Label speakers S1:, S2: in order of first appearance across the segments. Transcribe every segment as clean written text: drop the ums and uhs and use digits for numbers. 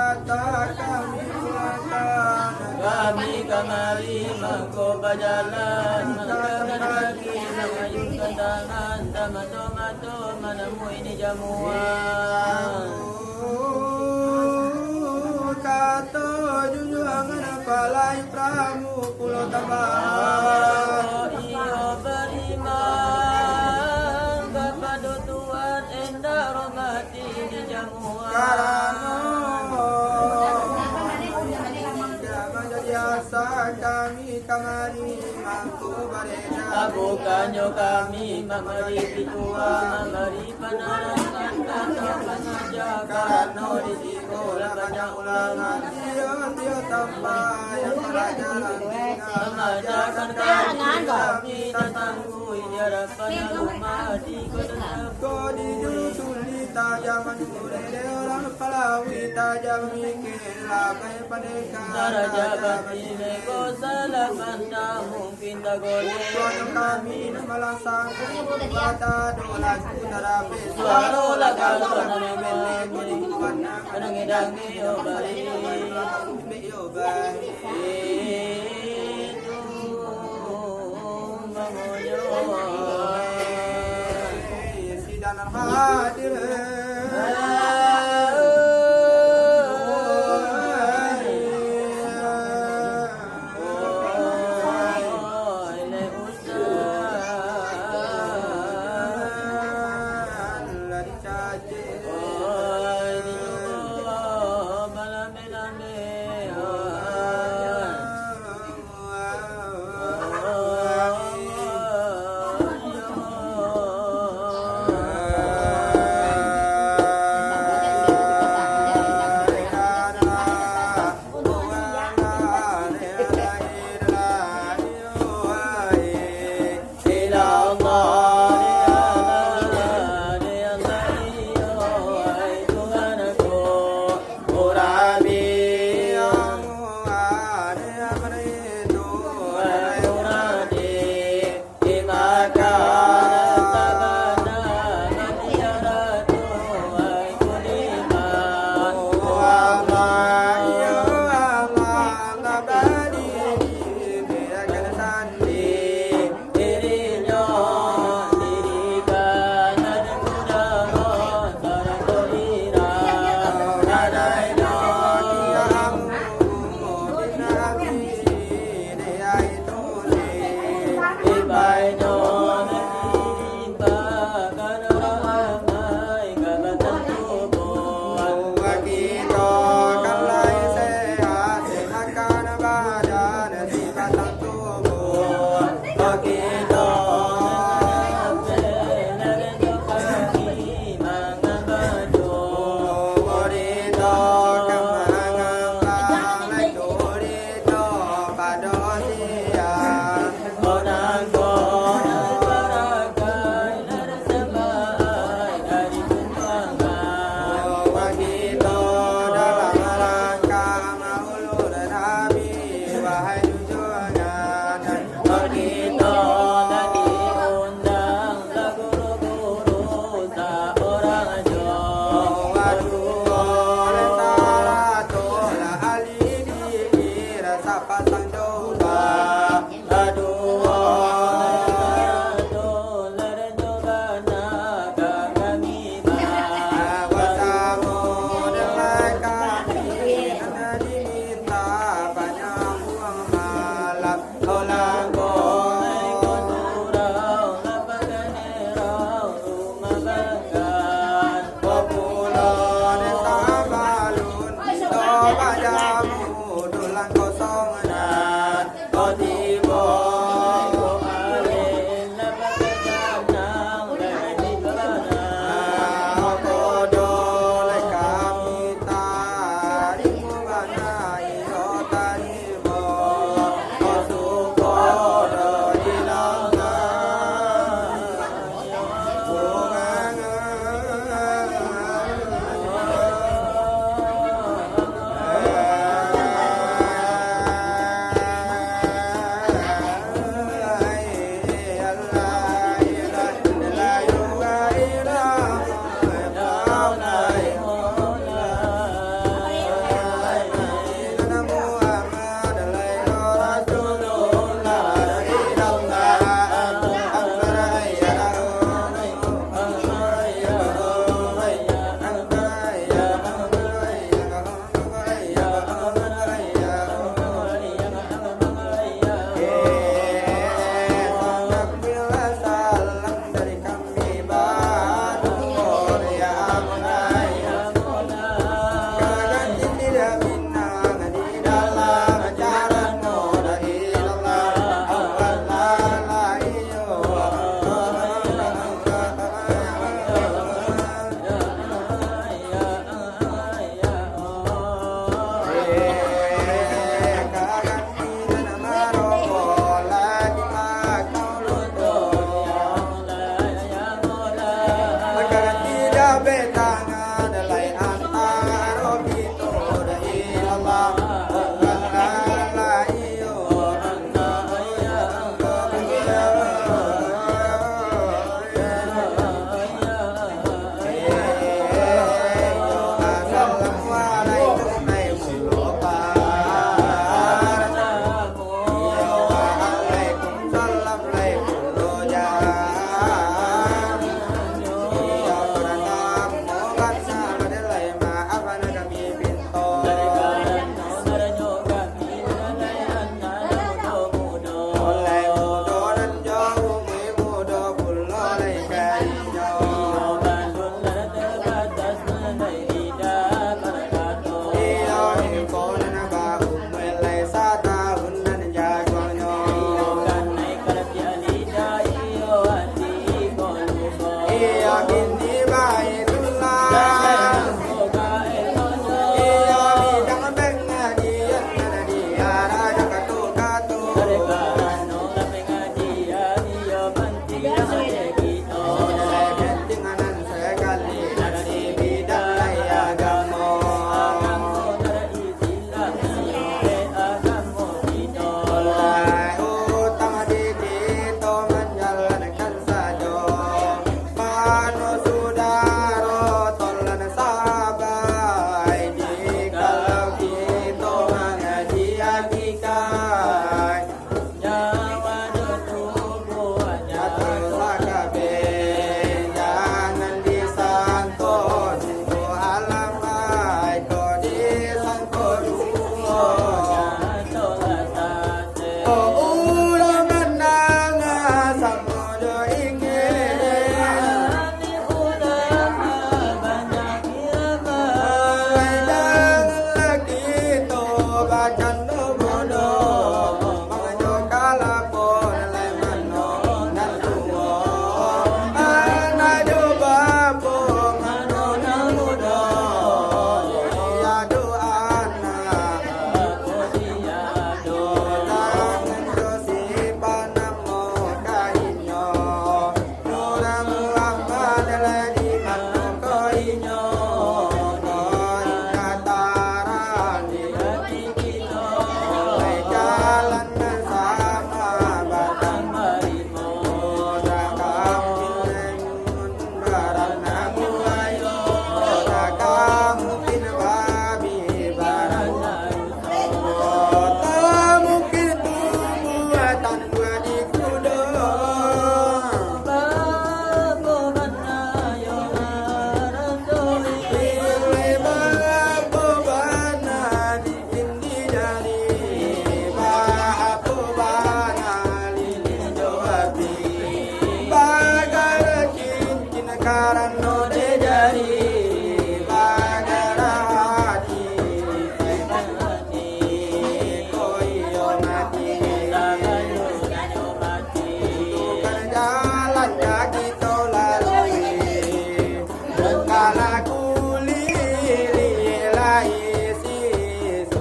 S1: kata kami pulangkan.
S2: Kami kemari mengkobajalan, mengangkat kaki, mengayunkan tangan, tamato-mato menemui di jamuan.
S1: Kata jujur angan palai pramu pulau Tabang.
S2: Iyo beriman kepada Tuhan endah romati di jamuan.
S1: Karena menjadi asa kami kemari mangku beredar.
S2: Bukannya kami memberi Tuhan, memberi penerangan kata pengajar. Karena di sekolah banyak ulangan.
S1: Dia tanpa yang pelajaran
S2: Mengajarkan kami tentang kui harapan rumah di kota.
S1: kau di sulit tajam menjadi orang pelawi tajam mikir lakai pendekat.
S2: Daraja bagi neko salah pandang mungkin tak boleh.
S1: Suara kami melasang kata doa saudara
S2: Suara laga suara memang menangi obari. Itu mengoyo.
S1: Sidang hadir.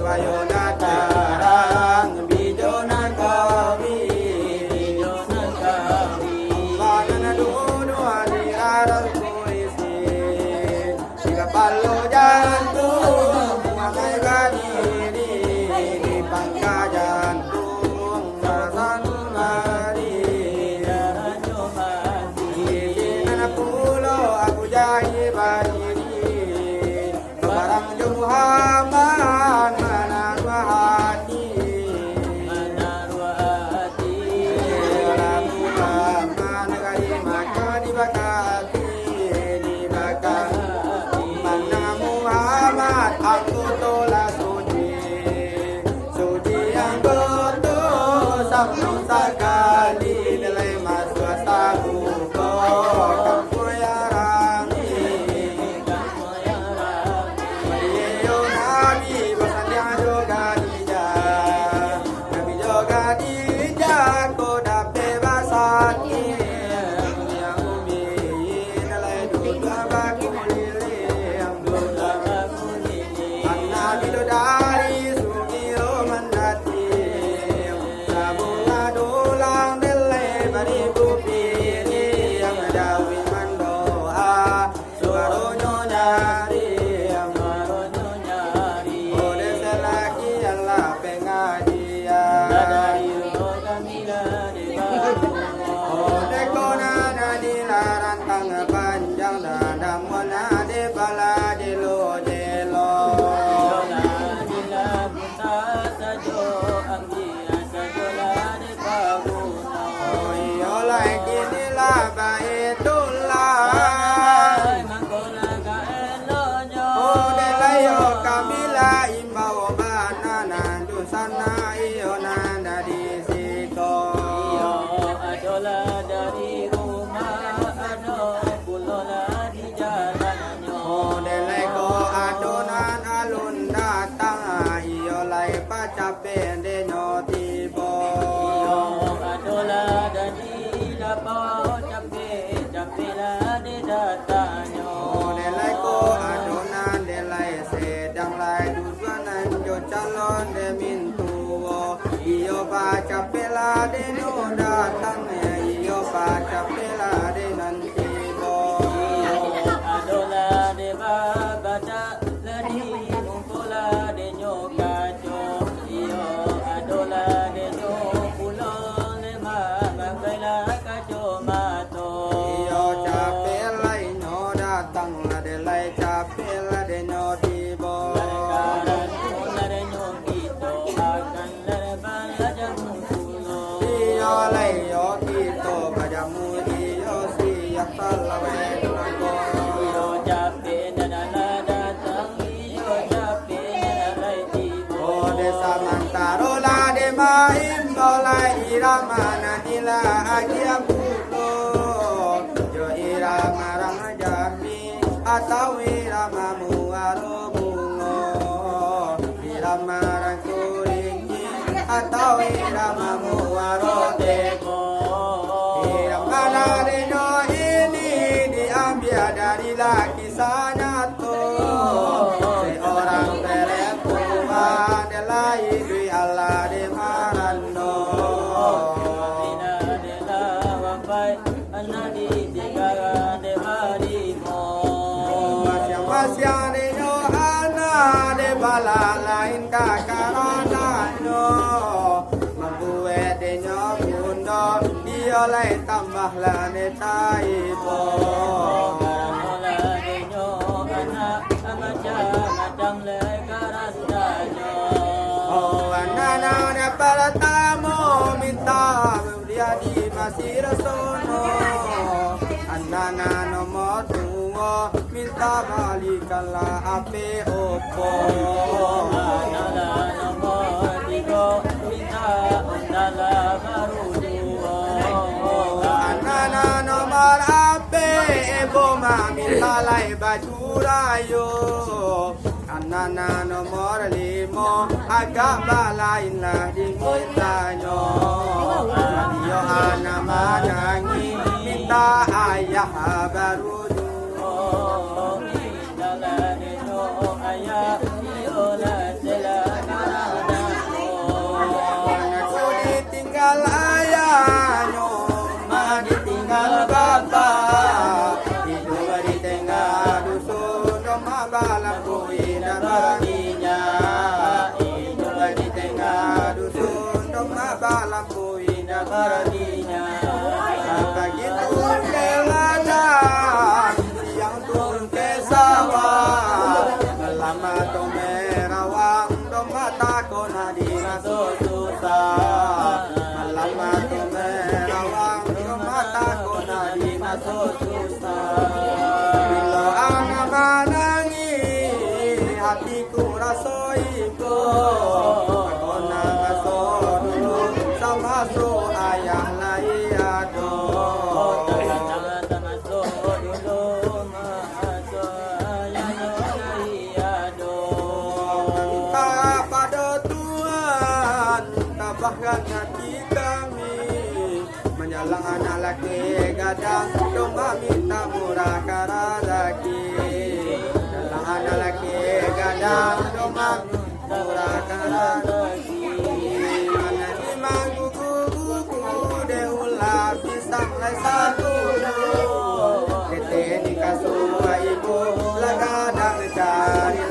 S1: Mayonatarang bijonan kami Banana dulu di aras polisi Jika palo jantung Mamai gadiri Di pangka jantung Marasan mari Di anak pulau aku jadi berdiri Barang Muhammad aku tolak suci yang betul sabtu sekali nilai masuk sabu kamu ya rami yo nabi basanya juga dijah nabi juga dijah ko dapat basati yang umi nilai dua baku dari sugio mandati sabunga dolang dele bari bupini yang dawi mandoa suaronyo nyari ode selaki Allah pengajian ode kona nadi larantang panjang dadam wana de bala de lo Capen de noti bo adola dadi la po cape la de datanyo de lai ko adonan de lai sedang lai duduanan jo calon de mintu iyo ba cape la de no datang iyo ba cape la de nanti bo adola de ba bada ladi mumpola de nyoka Iramana nila agia pulo jo irama rama jami atau irama muaro bungo irama rangkuringi atau irama muaro teko iramana reno ini diambil dari laki sanato seorang perempuan adalah idui Allah de marano bala lain kakarananyo membuat denyo bundo dia lain tambah lane taibo denyo anak macam le karananyo oh anana para tamu minta dia di masih rasono anana nomor minta balikanlah ape opo anana nomor 3 minta undala baru 2 anana nomor ape ebo minta lai baju rayo anana nomor 5 agak balain lah di mintanyo yo ana manangi minta ayah baru ayah tambahkan hati kami menyalang anak laki gadang domba minta murah rezeki menyalang anak laki gadang domba murah rezeki anak lima kuku deulah pisang lai satu tete dikasih ibu lagadang cari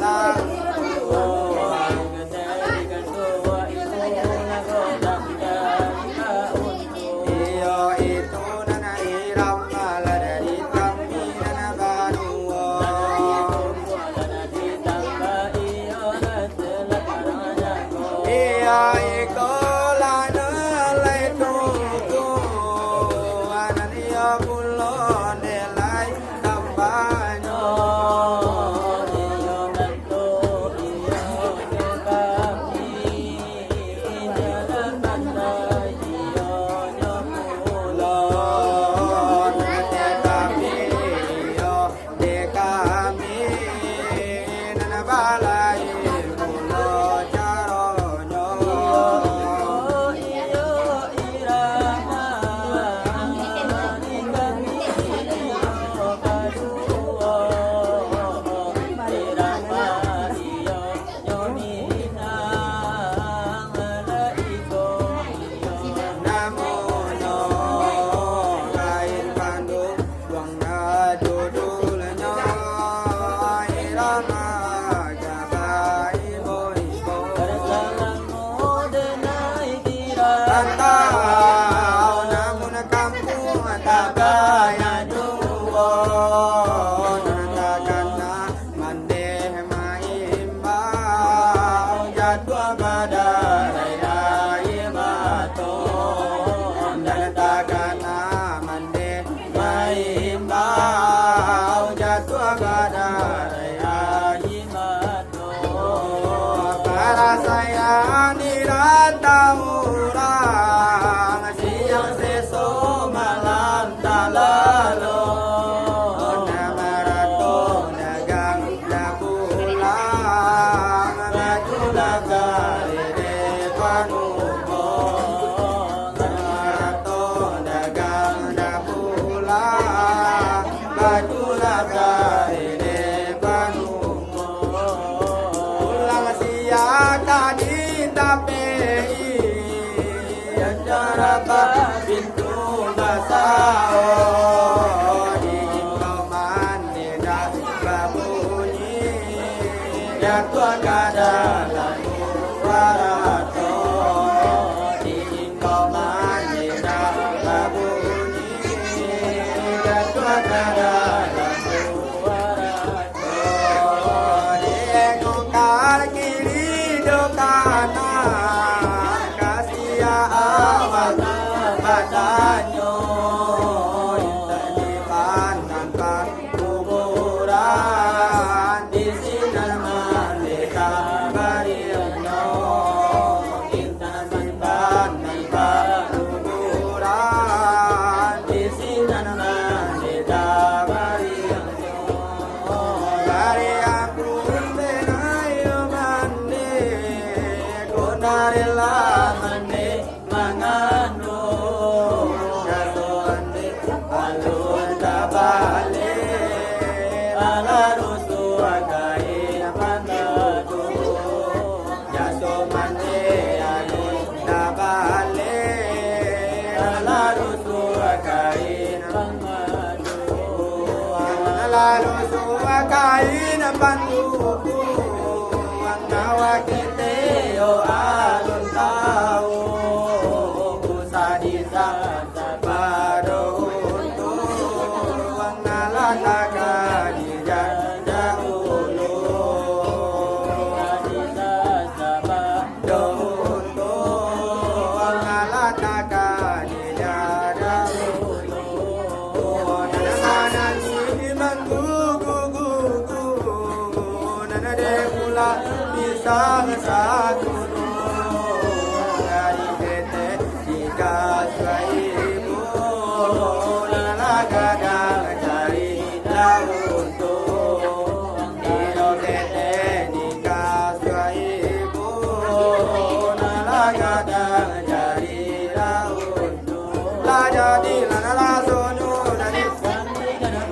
S2: Gada